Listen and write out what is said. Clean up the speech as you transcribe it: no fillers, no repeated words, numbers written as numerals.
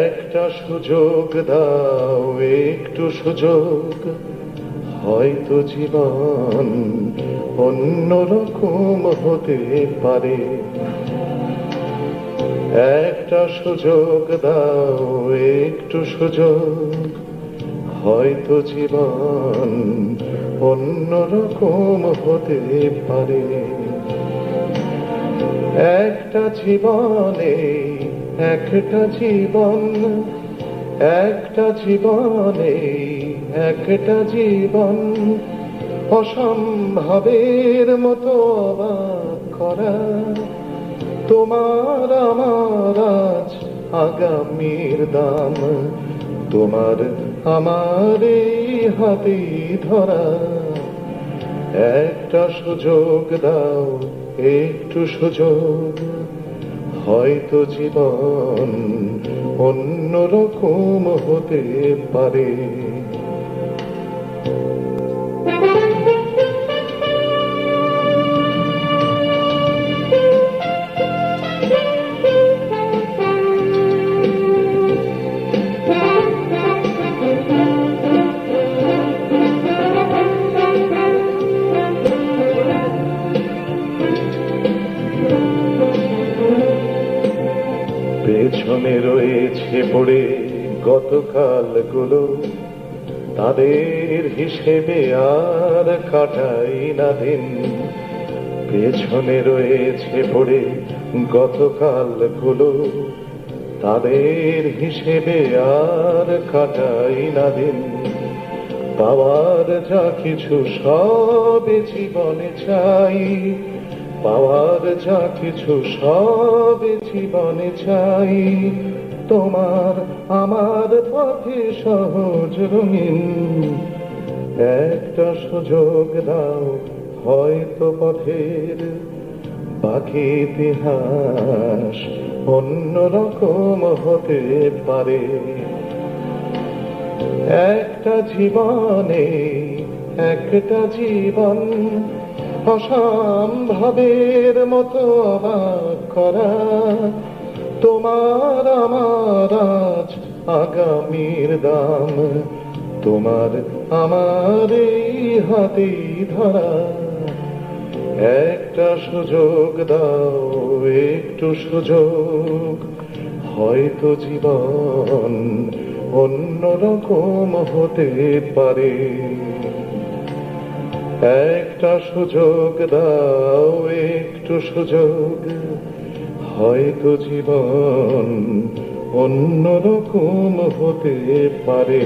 একটা সুযোগ দাও, একটু সুযোগ, হয়তো জীবন অন্যরকম হতে পারে। একটা সুযোগ দাও, একটু সুযোগ, হয়তো জীবন অন্যরকম হতে পারে। একটা জীবনে একটা জীবন, একটা জীবনে একটা জীবন, অসম্ভবের মতো অবাক করা। তোমার আমার আজ আগামীর দাম, তোমার আমার এই হাতে ধরা। একটা সুযোগ দাও, একটু সুযোগ, হয়তো জীবন অন্যরকম হতে পারে। পেছনে রয়েছে পড়ে গতকালগুলো, তাদের হিসেবে আর কাটাই না দিন। পেছনে রয়েছে পড়ে গতকালগুলো, তাদের হিসেবে আর কাটাই না দিন। পাওয়ার যা কিছু সব জীবনে চাই, পাওয়ার যা কিছু সব জীবনে চাই। তোমার আমার পথে সহজ রঙিন, একটা সুযোগ দাও, হয়তো পথের বাকি ইতিহাস অন্যরকম হতে পারে। একটা জীবনে একটা জীবন, অসম্ভবের মতো অবাক করা। তোমার আমার আজ আগামীর দাম, তোমার আমার এই হাতে ধরা। একটা সুযোগ দাও, একটু সুযোগ, হয়তো জীবন অন্যরকম হতে পারে। একটা সুযোগ দাও, একটু সুযোগ, হয়তো জীবন অন্যরকম হতে পারে।